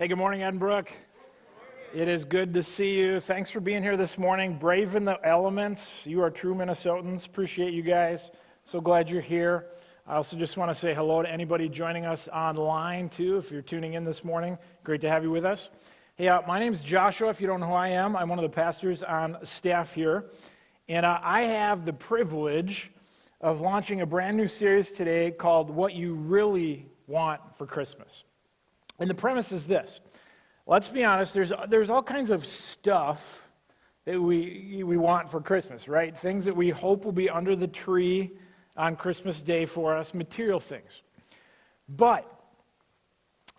Hey, good morning, Edinburgh. It is good to see you. Thanks for being here this morning. Braving the elements. You are true Minnesotans. Appreciate you guys. So glad you're here. I also just want to say hello to anybody joining us online, too, if you're tuning in this morning. Great to have you with us. Hey, my name's Joshua. If you don't know who I am, I'm one of the pastors on staff here. And I have the privilege of launching a brand new series today called What You Really Want for Christmas. And the premise is this. Let's be honest, there's all kinds of stuff that we want for Christmas, right? Things that we hope will be under the tree on Christmas Day for us, material things. But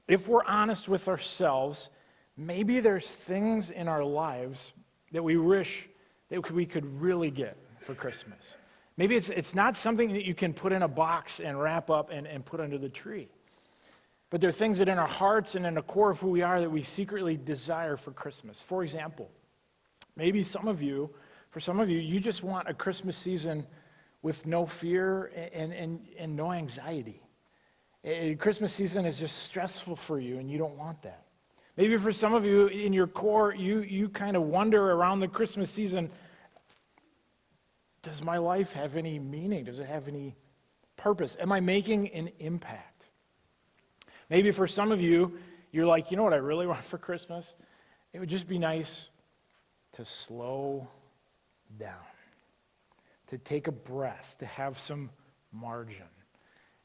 if we're honest with ourselves, maybe there's things in our lives that we wish that we could really get for Christmas. Maybe it's not something that you can put in a box and wrap up and put under the tree. But there are things that in our hearts and in the core of who we are that we secretly desire for Christmas. For example, maybe for some of you, you just want a Christmas season with no fear and no anxiety. Christmas season is just stressful for you, and you don't want that. Maybe for some of you, in your core, you kind of wonder around the Christmas season, does my life have any meaning? Does it have any purpose? Am I making an impact? Maybe for some of you, you're like, you know what I really want for Christmas? It would just be nice to slow down, to take a breath, to have some margin.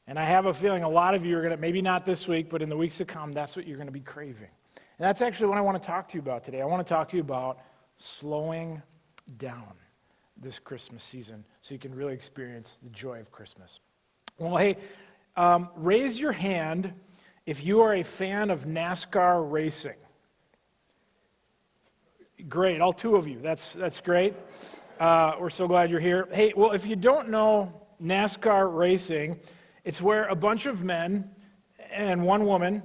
And I have a feeling a lot of you are going to, maybe not this week, but in the weeks to come, that's what you're going to be craving. And that's actually what I want to talk to you about today. I want to talk to you about slowing down this Christmas season so you can really experience the joy of Christmas. Well, hey, raise your hand if you are a fan of NASCAR racing. Great, all two of you. That's great. We're so glad you're here. Hey, well, if you don't know NASCAR racing, it's where a bunch of men and one woman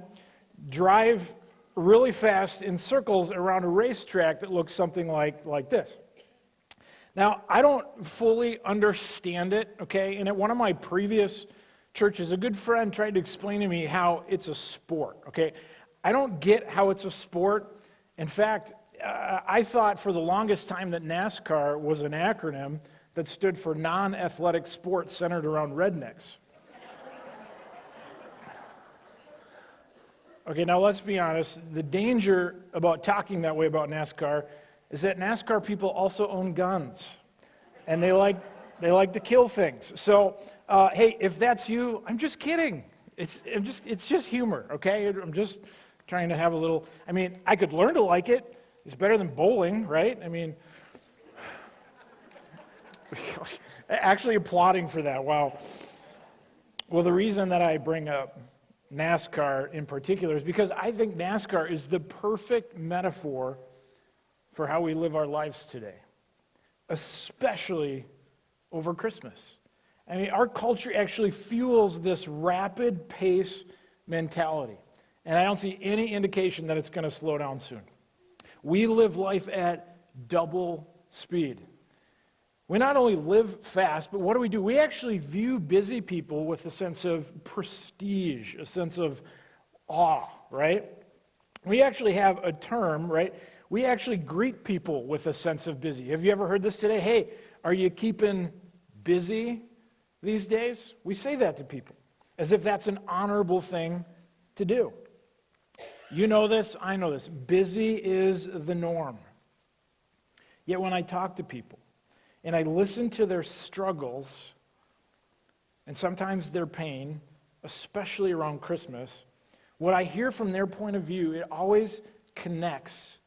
drive really fast in circles around a racetrack that looks something like this. Now, I don't fully understand it, okay? And at one of my previous churches, a good friend tried to explain to me how it's a sport, okay? I don't get how it's a sport. In fact, I thought for the longest time that NASCAR was an acronym that stood for non-athletic sports centered around rednecks. Okay, now let's be honest. The danger about talking that way about NASCAR is that NASCAR people also own guns, and they like to kill things. So, hey, if that's you, I'm just kidding. It's just humor, okay? I'm just trying to have a little. I mean, I could learn to like it. It's better than bowling, right? I mean, actually applauding for that. Wow. Well, the reason that I bring up NASCAR in particular is because I think NASCAR is the perfect metaphor for how we live our lives today, especially over Christmas. I mean, our culture actually fuels this rapid pace mentality, and I don't see any indication that it's going to slow down soon. We live life at double speed. We not only live fast, but what do? We actually view busy people with a sense of prestige, a sense of awe, right? We actually have a term, right? We actually greet people with a sense of busy. Have you ever heard this today? Hey, are you keeping busy these days? We say that to people as if that's an honorable thing to do. You know this, I know this. Busy is the norm. Yet when I talk to people and I listen to their struggles and sometimes their pain, especially around Christmas, what I hear from their point of view, it always connects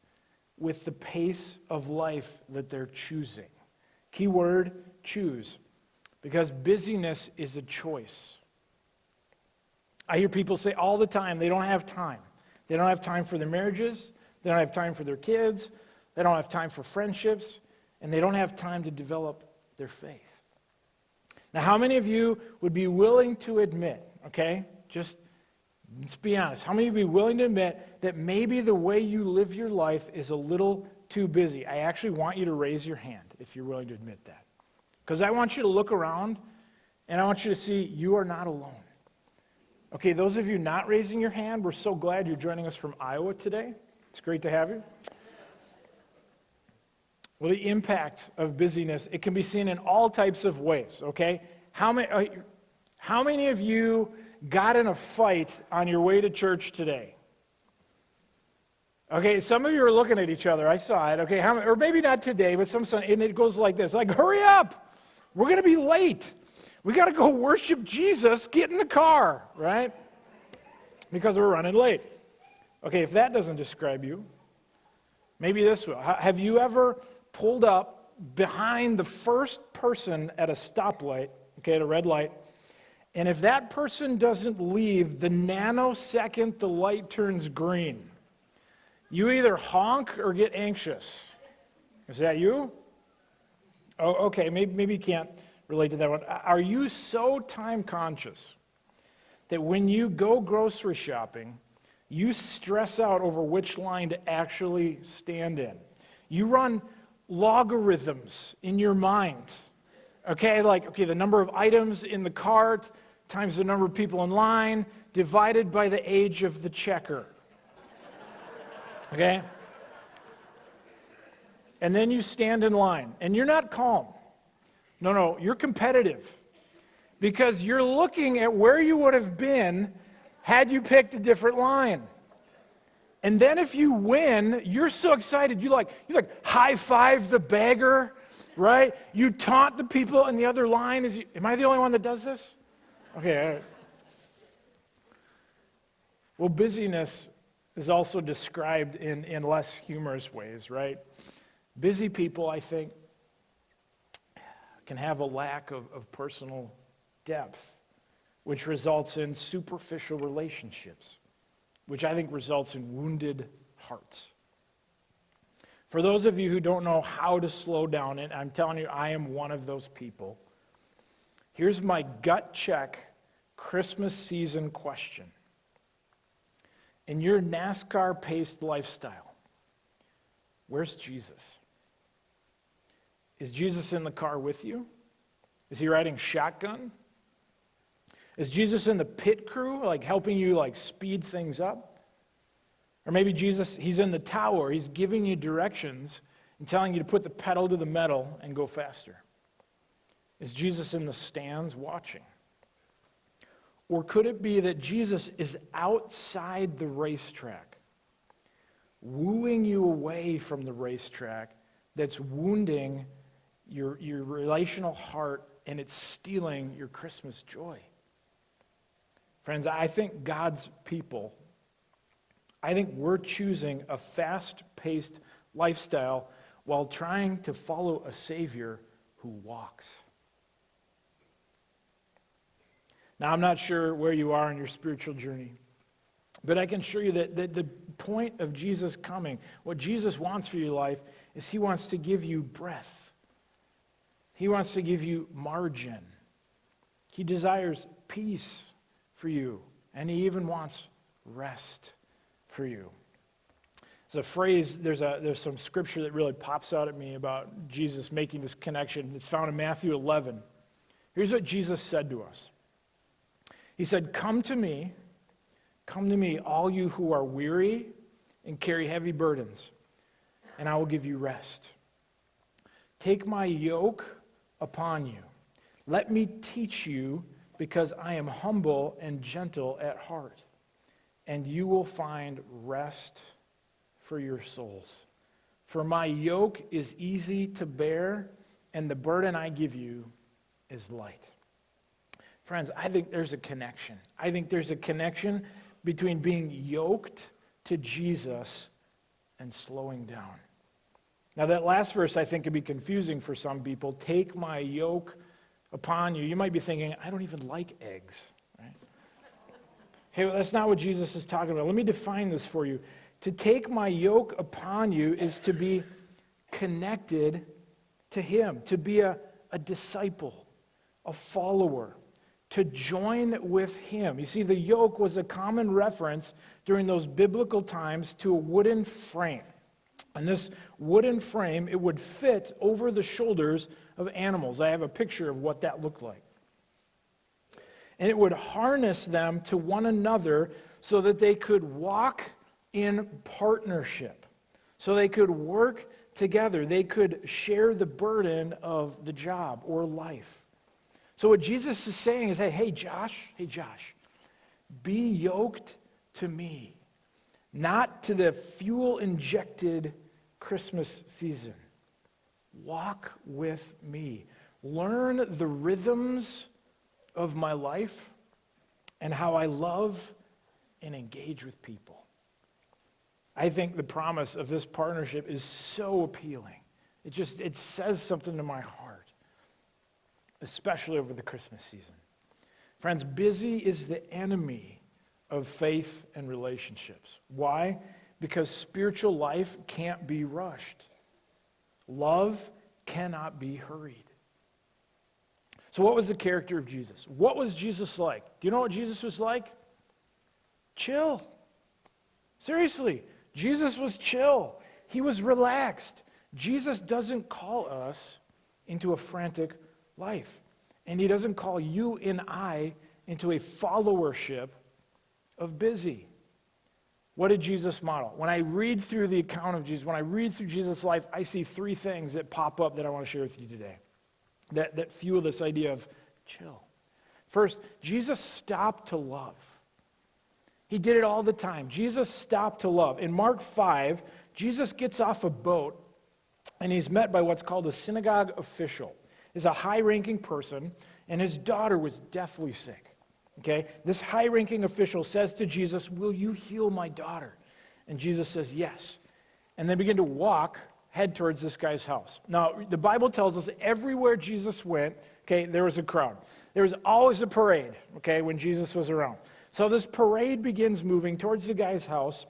with the pace of life that they're choosing. Keyword, choose. Because busyness is a choice. I hear people say all the time they don't have time. They don't have time for their marriages. They don't have time for their kids. They don't have time for friendships. And they don't have time to develop their faith. Now, how many of you would be willing to admit, okay, just let's be honest, how many would be willing to admit that maybe the way you live your life is a little too busy? I actually want you to raise your hand if you're willing to admit that. Because I want you to look around and I want you to see you are not alone. Okay, those of you not raising your hand, we're so glad you're joining us from Iowa today. It's great to have you. Well, the impact of busyness, it can be seen in all types of ways, okay? How many of you got in a fight on your way to church today? Okay, some of you are looking at each other. I saw it. Okay, or maybe not today, but and it goes like this. Like, hurry up. We're going to be late. We got to go worship Jesus. Get in the car, right? Because we're running late. Okay, if that doesn't describe you, maybe this will. Have you ever pulled up behind the first person at a stoplight, okay, at a red light, and if that person doesn't leave the nanosecond the light turns green, you either honk or get anxious? Is that you? Oh, okay, maybe you can't relate to that one. Are you so time conscious that when you go grocery shopping, you stress out over which line to actually stand in? You run logarithms in your mind. Okay, the number of items in the cart times the number of people in line divided by the age of the checker. Okay? And then you stand in line, and you're not calm. No, you're competitive. Because you're looking at where you would have been had you picked a different line. And then if you win, you're so excited. You high five the beggar, right? You taunt the people in the other line. Am I the only one that does this? Okay, all right. Well, busyness is also described in less humorous ways, right? Busy people, I think, can have a lack of personal depth, which results in superficial relationships, which I think results in wounded hearts. For those of you who don't know how to slow down, and I'm telling you, I am one of those people, here's my gut check Christmas season question. In your NASCAR-paced lifestyle, where's Jesus? Is Jesus in the car with you? Is he riding shotgun? Is Jesus in the pit crew, helping you speed things up? Or maybe Jesus, he's in the tower, he's giving you directions and telling you to put the pedal to the metal and go faster. Is Jesus in the stands watching? Or could it be that Jesus is outside the racetrack, wooing you away from the racetrack, that's wounding your relational heart, and it's stealing your Christmas joy? Friends, I think God's people, I think we're choosing a fast-paced lifestyle while trying to follow a Savior who walks. Now, I'm not sure where you are in your spiritual journey, but I can assure you that the point of Jesus coming, what Jesus wants for your life, is he wants to give you breath. He wants to give you margin. He desires peace for you, and he even wants rest for you. There's a phrase, there's some scripture that really pops out at me about Jesus making this connection. It's found in Matthew 11. Here's what Jesus said to us. He said, come to me, all you who are weary and carry heavy burdens, and I will give you rest. Take my yoke upon you. Let me teach you, because I am humble and gentle at heart, and you will find rest for your souls. For my yoke is easy to bear, and the burden I give you is light. Friends, I think there's a connection. I think there's a connection between being yoked to Jesus and slowing down. Now, that last verse, I think, can be confusing for some people. Take my yoke upon you. You might be thinking, I don't even like eggs, right? Hey, well, that's not what Jesus is talking about. Let me define this for you. To take my yoke upon you is to be connected to him, to be a disciple, a follower, to join with him. You see, the yoke was a common reference during those biblical times to a wooden frame. And this wooden frame, it would fit over the shoulders of animals. I have a picture of what that looked like. and it would harness them to one another so that they could walk in partnership, so they could work together. They could share the burden of the job or life. So what Jesus is saying is, hey, Josh, be yoked to me, not to the fuel-injected Christmas season. Walk with me. Learn the rhythms of my life and how I love and engage with people. I think the promise of this partnership is so appealing. It says something to my heart, especially over the Christmas season. Friends, busy is the enemy of faith and relationships. Why? Because spiritual life can't be rushed. Love cannot be hurried. So what was the character of Jesus? What was Jesus like? Do you know what Jesus was like? Chill. Seriously, Jesus was chill. He was relaxed. Jesus doesn't call us into a frantic life. And he doesn't call you and I into a followership of busy. What did Jesus model? When I read through the account of Jesus, when I read through Jesus' life, I see three things that pop up that I want to share with you today that fuel this idea of chill. First, Jesus stopped to love. He did it all the time. Jesus stopped to love. In Mark 5, Jesus gets off a boat, and he's met by what's called a synagogue official. He's a high-ranking person, and his daughter was deathly sick. Okay? This high-ranking official says to Jesus, "Will you heal my daughter?" And Jesus says, "Yes." And they begin to head towards this guy's house. Now, the Bible tells us everywhere Jesus went, okay, there was a crowd. There was always a parade, okay, when Jesus was around. So this parade begins moving towards the guy's house,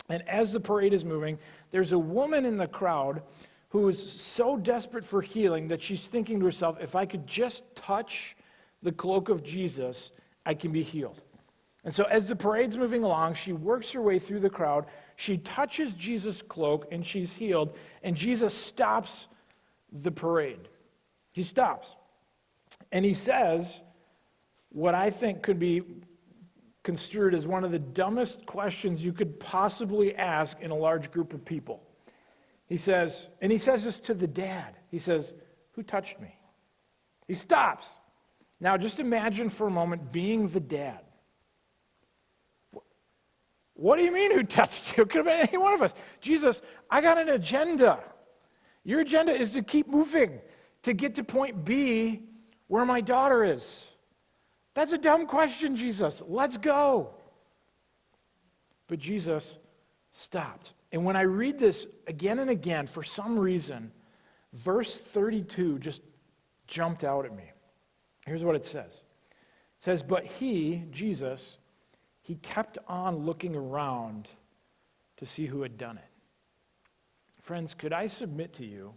and as the parade is moving, there's a woman in the crowd who is so desperate for healing that she's thinking to herself, if I could just touch the cloak of Jesus, I can be healed. And so as the parade's moving along, she works her way through the crowd. She touches Jesus' cloak, and she's healed. And Jesus stops the parade. He stops. And he says what I think could be construed as one of the dumbest questions you could possibly ask in a large group of people. He says this to the dad. He says, "Who touched me?" He stops. Now just imagine for a moment being the dad. What do you mean, who touched you? It could have been any one of us. Jesus, I got an agenda. Your agenda is to keep moving, to get to point B where my daughter is. That's a dumb question, Jesus. Let's go. But Jesus stopped. And when I read this again and again, for some reason, verse 32 just jumped out at me. Here's what it says. It says, but he, Jesus, he kept on looking around to see who had done it. Friends, could I submit to you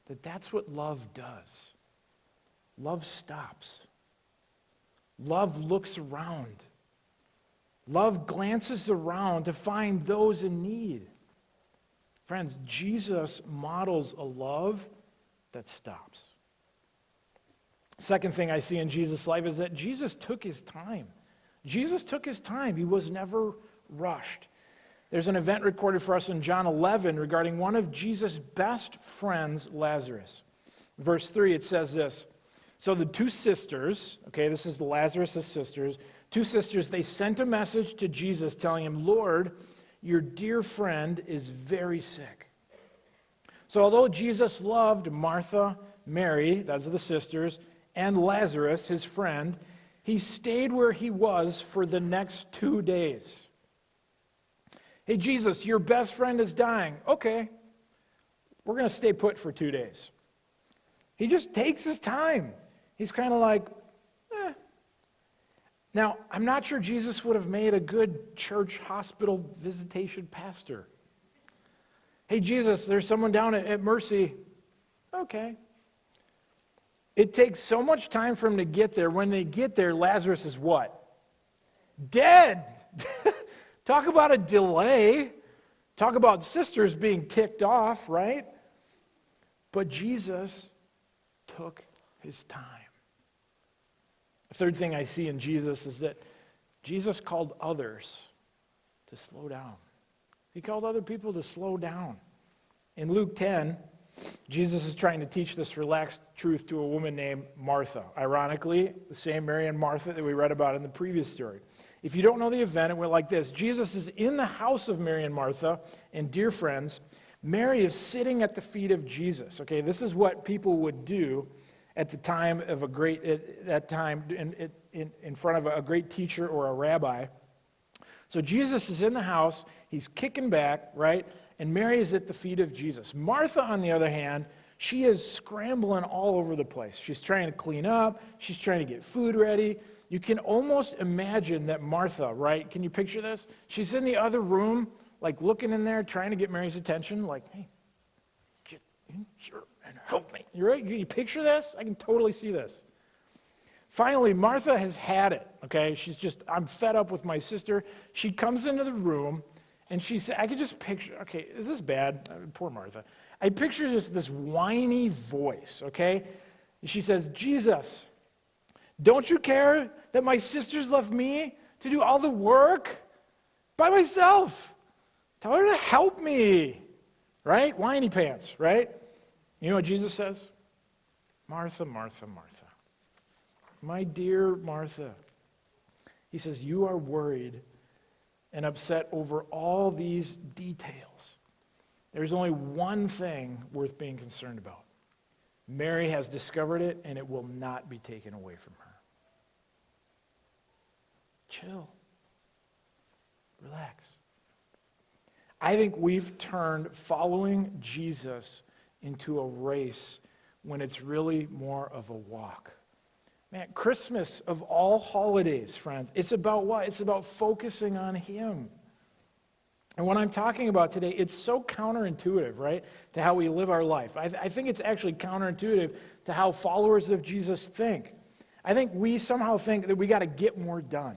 that that's what love does? Love stops. Love looks around. Love glances around to find those in need. Friends, Jesus models a love that stops. Second thing I see in Jesus' life is that Jesus took his time. Jesus took his time. He was never rushed. There's an event recorded for us in John 11 regarding one of Jesus' best friends, Lazarus. Verse 3, it says this. So the two sisters, okay, this is Lazarus' sisters, two sisters, they sent a message to Jesus telling him, Lord, your dear friend is very sick. So although Jesus loved Martha, Mary, those are the sisters, and Lazarus, his friend, he stayed where he was for the next 2 days. Hey, Jesus, your best friend is dying. Okay, we're going to stay put for 2 days. He just takes his time. He's kind of like, eh. Now, I'm not sure Jesus would have made a good church hospital visitation pastor. Hey, Jesus, there's someone down at Mercy. Okay. It takes so much time for him to get there. When they get there, Lazarus is what? Dead. Talk about a delay. Talk about sisters being ticked off, right? But Jesus took his time. The third thing I see in Jesus is that Jesus called others to slow down. He called other people to slow down. In Luke 10, Jesus is trying to teach this relaxed truth to a woman named Martha. Ironically, the same Mary and Martha that we read about in the previous story. If you don't know the event, it went like this. Jesus is in the house of Mary and Martha, and dear friends, Mary is sitting at the feet of Jesus. Okay, this is what people would do at the time of in front of a great teacher or a rabbi. So Jesus is in the house, he's kicking back, right? And Mary is at the feet of Jesus. Martha, on the other hand, she is scrambling all over the place. She's trying to clean up, she's trying to get food ready. You can almost imagine that Martha, right? Can you picture this? She's in the other room, like looking in there, trying to get Mary's attention, like, hey, get in here and help me. You right? You picture this? I can totally see this. Finally, Martha has had it, okay? She's just, I'm fed up with my sister. She comes into the room, and she said, I could just picture, okay, is this bad? Poor Martha. I picture this whiny voice, okay? She says, Jesus, don't you care that my sister's left me to do all the work by myself? Tell her to help me, right? Whiny pants, right? You know what Jesus says? Martha, Martha, Martha. My dear Martha. He says, you are worried and upset over all these details. There's only one thing worth being concerned about. Mary has discovered it, and it will not be taken away from her. Chill. Relax. I think we've turned following Jesus into a race when it's really more of a walk. Man, Christmas of all holidays, friends, it's about what? It's about focusing on Him. And what I'm talking about today, it's so counterintuitive, right, to how we live our life. I think it's actually counterintuitive to how followers of Jesus think. I think we somehow think that we got to get more done,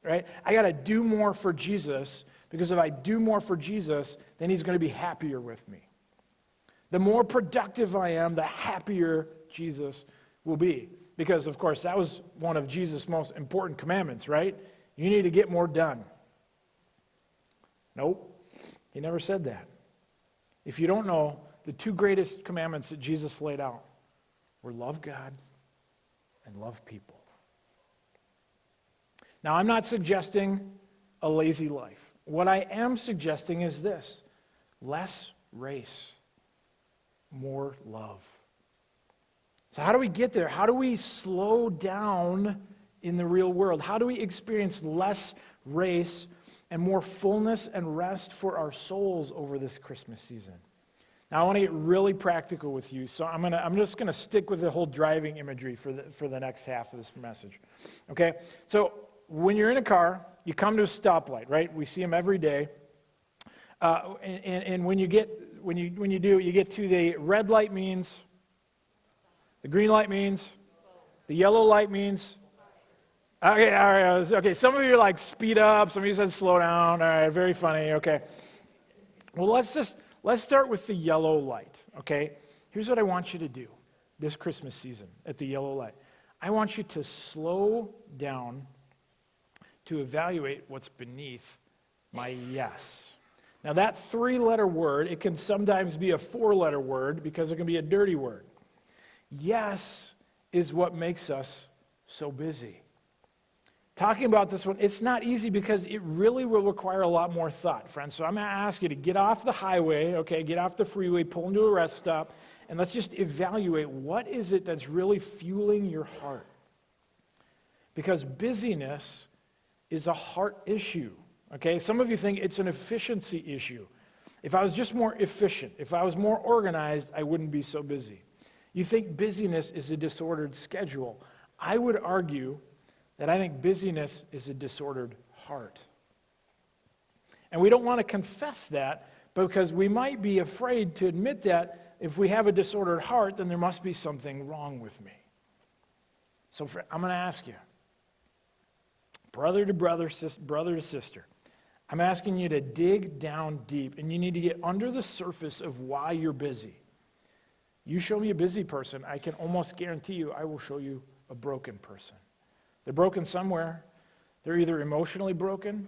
right? I got to do more for Jesus, because if I do more for Jesus, then He's going to be happier with me. The more productive I am, the happier Jesus will be. Because, of course, that was one of Jesus' most important commandments, right? You need to get more done. Nope, He never said that. If you don't know, the two greatest commandments that Jesus laid out were love God and love people. Now, I'm not suggesting a lazy life. What I am suggesting is this: less race, more love. So how do we get there? How do we slow down in the real world? How do we experience less race and more fullness and rest for our souls over this Christmas season? Now, I want to get really practical with you, so I'm just going to stick with the whole driving imagery for the next half of this message. Okay? So when you're in a car, you come to a stoplight, right? We see them every day. And when you get to the red light means, the green light means, the yellow light means. Okay, all right. Okay, some of you are like speed up. Some of you said slow down. All right, very funny. Okay. Well, let's start with the yellow light. Okay. Here's what I want you to do this Christmas season at the yellow light. I want you to slow down to evaluate what's beneath my yes. Now that 3-letter word, it can sometimes be a 4-letter word because it can be a dirty word. Yes is what makes us so busy. Talking about this one, it's not easy because it really will require a lot more thought, friends. So I'm going to ask you to get off the highway, okay, get off the freeway, pull into a rest stop, and let's just evaluate what is it that's really fueling your heart. Because busyness is a heart issue, okay? Some of you think it's an efficiency issue. If I was just more efficient, if I was more organized, I wouldn't be so busy. You think busyness is a disordered schedule. I would argue that I think busyness is a disordered heart. And we don't want to confess that because we might be afraid to admit that if we have a disordered heart, then there must be something wrong with me. So I'm going to ask you, brother to brother, brother to sister, I'm asking you to dig down deep, and you need to get under the surface of why you're busy. You show me a busy person, I can almost guarantee you I will show you a broken person. They're broken somewhere. They're either emotionally broken,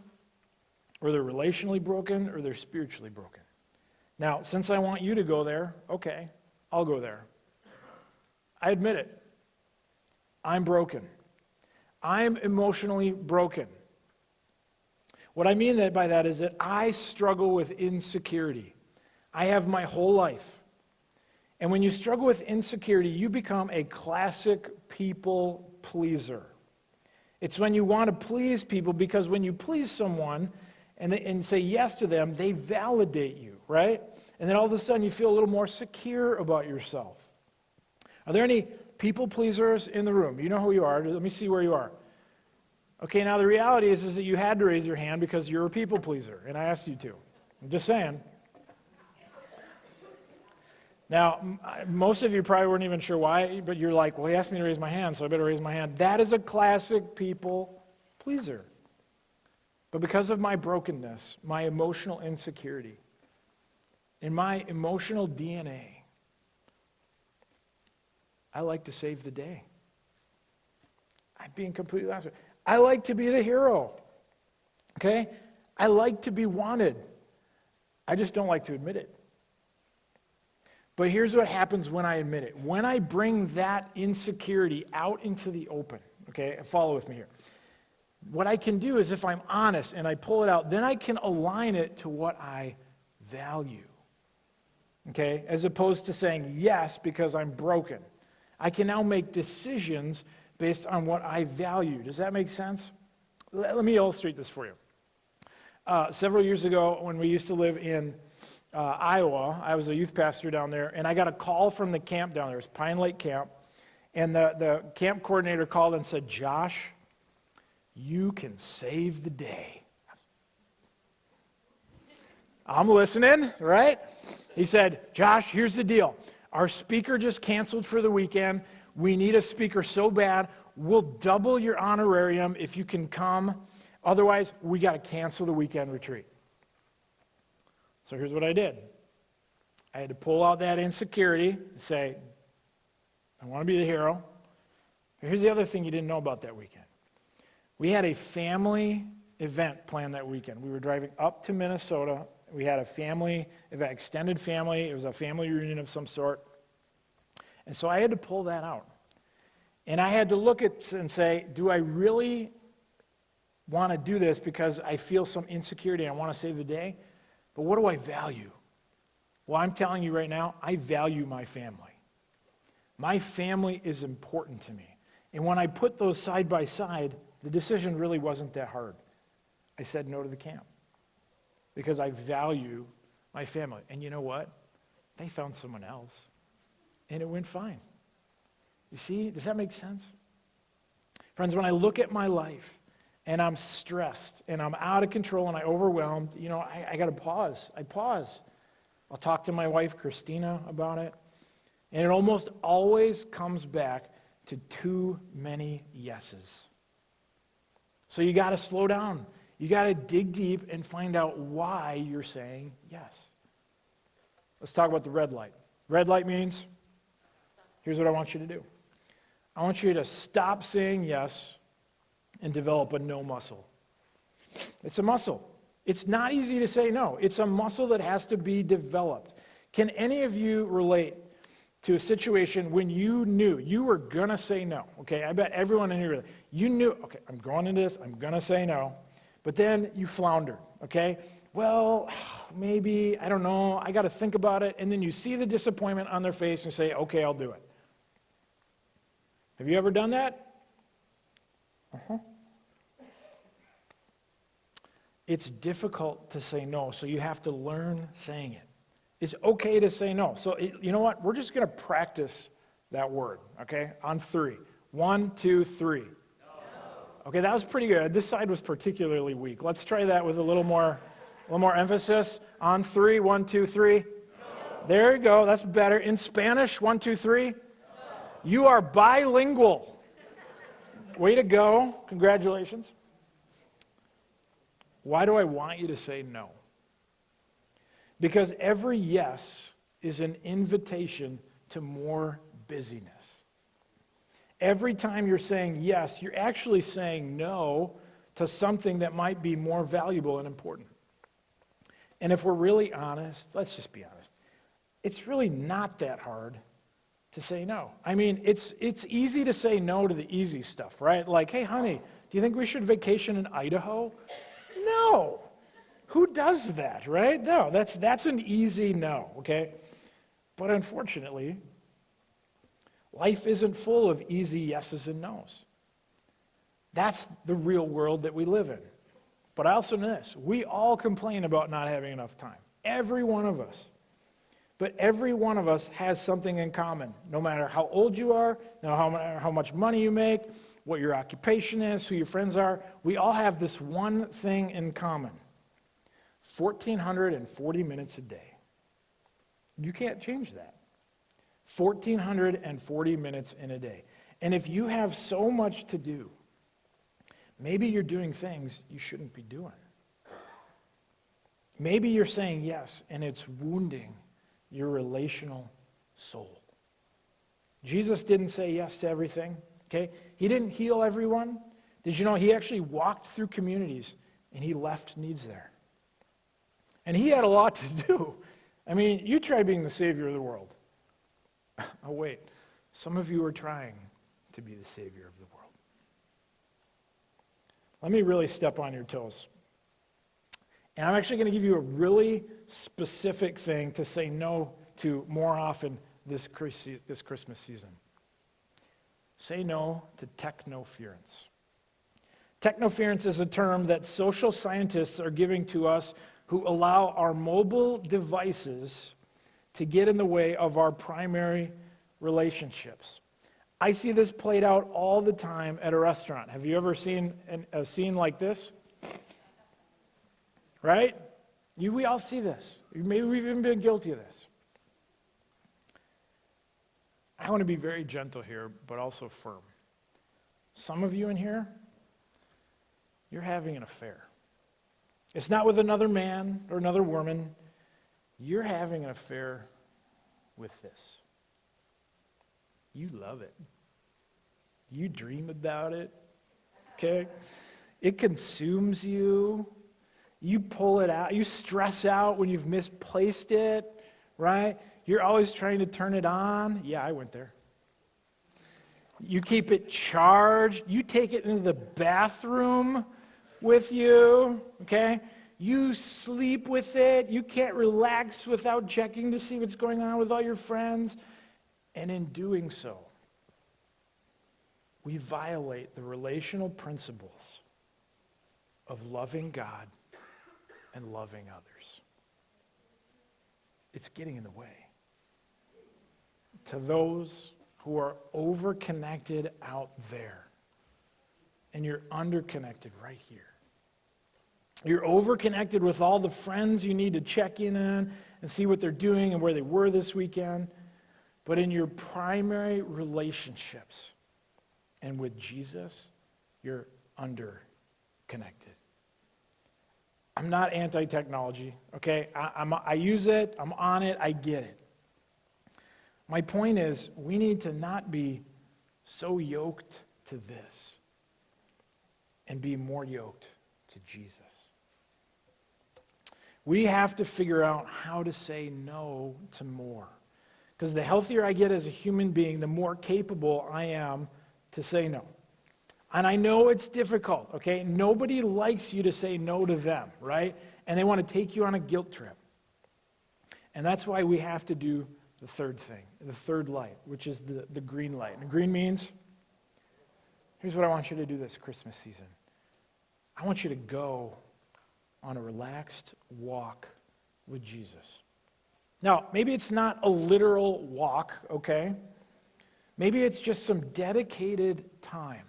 or they're relationally broken, or they're spiritually broken. Now, since I want you to go there, okay, I'll go there. I admit it. I'm broken. I'm emotionally broken. What I mean by that is that I struggle with insecurity. I have my whole life. And when you struggle with insecurity, you become a classic people pleaser. It's when you want to please people, because when you please someone and say yes to them, they validate you, right? And then all of a sudden you feel a little more secure about yourself. Are there any people pleasers in the room? You know who you are. Let me see where you are. Okay, now the reality is that you had to raise your hand because you're a people pleaser, and I asked you to. I'm just saying. Now, most of you probably weren't even sure why, but you're like, well, he asked me to raise my hand, so I better raise my hand. That is a classic people pleaser. But because of my brokenness, my emotional insecurity, in my emotional DNA, I like to save the day. I'm being completely honest with you. I like to be the hero. Okay? I like to be wanted. I just don't like to admit it. But here's what happens when I admit it. When I bring that insecurity out into the open, okay, follow with me here. What I can do is, if I'm honest and I pull it out, then I can align it to what I value, okay, as opposed to saying yes because I'm broken. I can now make decisions based on what I value. Does that make sense? Let me illustrate this for you. Several years ago, when we used to live in Iowa, I was a youth pastor down there, and I got a call from the camp down there. It was Pine Lake Camp, and the camp coordinator called and said, Josh, you can save the day. I'm listening, right? He said, Josh, here's the deal. Our speaker just canceled for the weekend. We need a speaker so bad. We'll double your honorarium if you can come. Otherwise, we got to cancel the weekend retreat. So here's what I did. I had to pull out that insecurity and say, I want to be the hero. Here's the other thing you didn't know about that weekend. We had a family event planned that weekend. We were driving up to Minnesota. We had a family event, extended family. It was a family reunion of some sort. And so I had to pull that out. And I had to look at and say, do I really want to do this because I feel some insecurity and I want to save the day? But what do I value? Well, I'm telling you right now, I value my family. My family is important to me. And when I put those side by side, the decision really wasn't that hard. I said no to the camp because I value my family. And you know what? They found someone else, and it went fine. You see, does that make sense? Friends, when I look at my life and I'm stressed and I'm out of control and I'm overwhelmed, I got to pause. I pause. I'll talk to my wife, Christina, about it. And it almost always comes back to too many yeses. So you got to slow down. You got to dig deep and find out why you're saying yes. Let's talk about the red light. Red light means, here's what I want you to do. I want you to stop saying yes and develop a no muscle. It's a muscle. It's not easy to say no. It's a muscle that has to be developed. Can any of you relate to a situation when you knew you were going to say no? Okay, I bet everyone in here, you knew, okay, I'm going into this, I'm going to say no. But then you floundered, okay? Well, maybe, I don't know, I got to think about it. And then you see the disappointment on their face and say, okay, I'll do it. Have you ever done that? It's difficult to say no, so you have to learn saying it. It's okay to say no. So you know what? We're just going to practice that word, okay? On 3. 1, 2, 3. No. Okay, that was pretty good. This side was particularly weak. Let's try that with a little more emphasis. On 3, 1, 2, 3. No. There you go. That's better. In Spanish, 1, 2, 3. No. You are bilingual. Way to go. Congratulations. Why do I want you to say no? Because every yes is an invitation to more busyness. Every time you're saying yes, you're actually saying no to something that might be more valuable and important. And if we're really honest, let's just be honest, it's really not that hard to say no. I mean, it's easy to say no to the easy stuff, right? Like, hey, honey, do you think we should vacation in Idaho? No. Who does that, right? No, that's an easy no, okay? But unfortunately, life isn't full of easy yeses and nos. That's the real world that we live in. But I also know this, we all complain about not having enough time. Every one of us. But every one of us has something in common, no matter how old you are, no matter how much money you make, what your occupation is, who your friends are. We all have this one thing in common. 1,440 minutes a day. You can't change that. 1,440 minutes in a day. And if you have so much to do, maybe you're doing things you shouldn't be doing. Maybe you're saying yes, and it's wounding your relational soul. Jesus didn't say yes to everything, okay? He didn't heal everyone. Did you know he actually walked through communities and he left needs there? And he had a lot to do. I mean, you try being the savior of the world. Oh, wait. Some of you are trying to be the savior of the world. Let me really step on your toes. And I'm actually going to give you a really specific thing to say no to more often this Christmas season. Say no to technofeuille. Technofeuille is a term that social scientists are giving to us who allow our mobile devices to get in the way of our primary relationships. I see this played out all the time at a restaurant. Have you ever seen a scene like this? Right? We all see this. Maybe we've even been guilty of this. I want to be very gentle here, but also firm. Some of you in here, you're having an affair. It's not with another man or another woman. You're having an affair with this. You love it. You dream about it. Okay? It consumes you. You pull it out. You stress out when you've misplaced it, right? You're always trying to turn it on. Yeah, I went there. You keep it charged. You take it into the bathroom with you, okay? You sleep with it. You can't relax without checking to see what's going on with all your friends. And in doing so, we violate the relational principles of loving God and loving others. It's getting in the way. To those who are over-connected out there, and you're under-connected right here. You're over-connected with all the friends you need to check in on and see what they're doing and where they were this weekend. But in your primary relationships and with Jesus, you're under-connected. I'm not anti-technology, okay? I use it, I'm on it, I get it. My point is, we need to not be so yoked to this and be more yoked to Jesus. We have to figure out how to say no to more. Because the healthier I get as a human being, the more capable I am to say no. And I know it's difficult, okay? Nobody likes you to say no to them, right? And they want to take you on a guilt trip. And that's why we have to do the third thing, the third light, which is the green light. And green means, here's what I want you to do this Christmas season. I want you to go on a relaxed walk with Jesus. Now, maybe it's not a literal walk, okay? Maybe it's just some dedicated time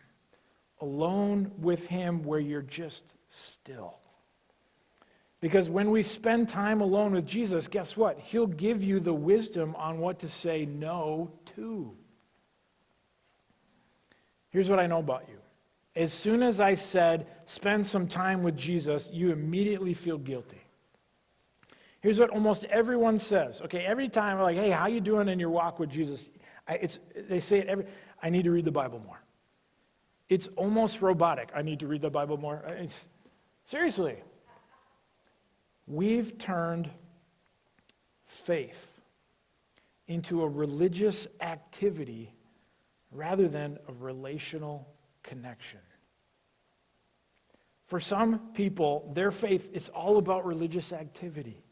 alone with him where you're just still. Because when we spend time alone with Jesus, guess what? He'll give you the wisdom on what to say no to. Here's what I know about you. As soon as I said, spend some time with Jesus, you immediately feel guilty. Here's what almost everyone says. Okay, every time we're like, hey, how you doing in your walk with Jesus? They say it I need to read the Bible more. It's almost robotic. I need to read the Bible more. Seriously. We've turned faith into a religious activity rather than a relational connection. For some people, their faith, it's all about religious activity.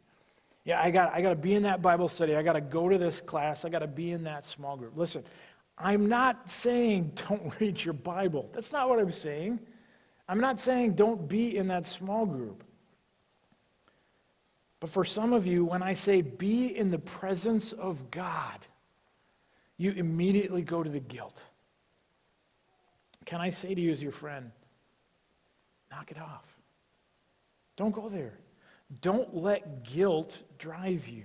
Yeah, I got to be in that Bible study. I got to go to this class. I got to be in that small group. Listen, I'm not saying don't read your Bible. That's not what I'm saying. I'm not saying don't be in that small group. But for some of you, when I say be in the presence of God, you immediately go to the guilt. Can I say to you as your friend, knock it off. Don't go there. Don't let guilt drive you.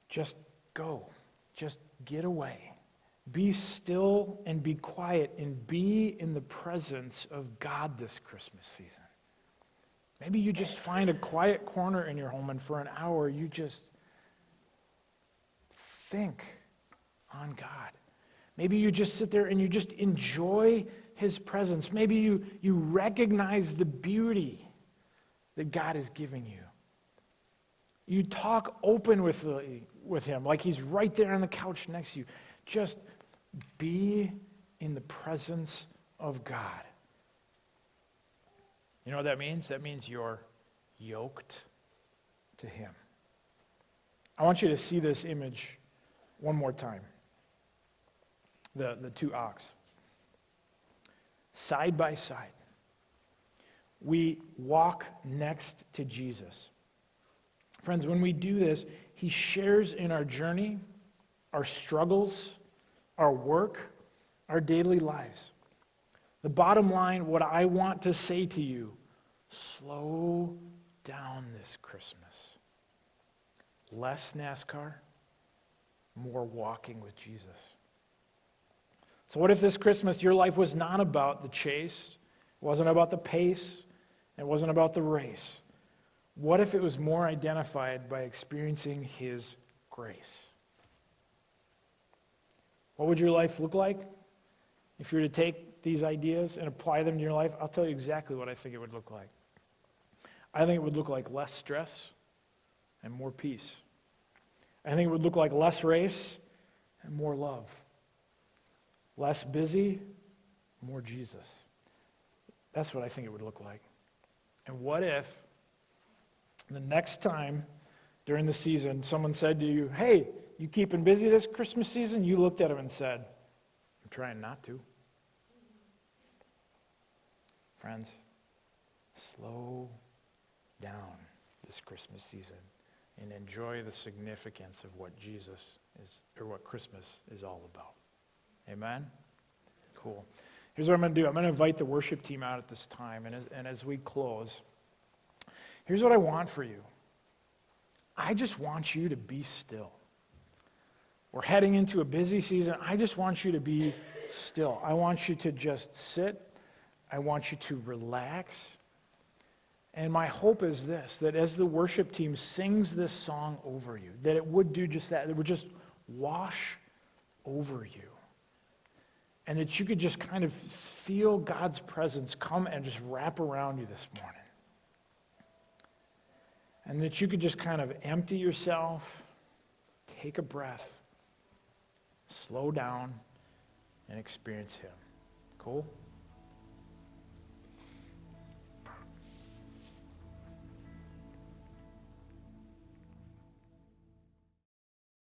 Just go. Just get away. Be still and be quiet and be in the presence of God this Christmas season. Maybe you just find a quiet corner in your home and for an hour you just think on God. Maybe you just sit there and you just enjoy his presence. Maybe you recognize the beauty that God is giving you. You talk open with him like he's right there on the couch next to you. Just be in the presence of God. You know what that means? That means you're yoked to him. I want you to see this image one more time. The two ox. Side by side. We walk next to Jesus. Friends, when we do this, he shares in our journey, our struggles, our work, our daily lives. The bottom line, what I want to say to you, slow down this Christmas. Less NASCAR, more walking with Jesus. So what if this Christmas your life was not about the chase, it wasn't about the pace, it wasn't about the race? What if it was more identified by experiencing his grace? What would your life look like if you were to take these ideas and apply them to your life? I'll tell you exactly what I think it would look like. I think it would look like less stress and more peace. I think it would look like less race and more love. Less busy, more Jesus. That's what I think it would look like. And what if the next time during the season someone said to you, hey, you keeping busy this Christmas season? You looked at them and said, I'm trying not to. Friends, slow down this Christmas season and enjoy the significance of what Jesus is, or what Christmas is all about. Amen? Cool. Here's what I'm going to do. I'm going to invite the worship team out at this time, and as we close, here's what I want for you. I just want you to be still. We're heading into a busy season. I just want you to be still. I want you to just sit. I want you to relax. And my hope is this, that as the worship team sings this song over you, that it would do just that. It would just wash over you. And that you could just kind of feel God's presence come and just wrap around you this morning. And that you could just kind of empty yourself, take a breath, slow down, and experience him. Cool?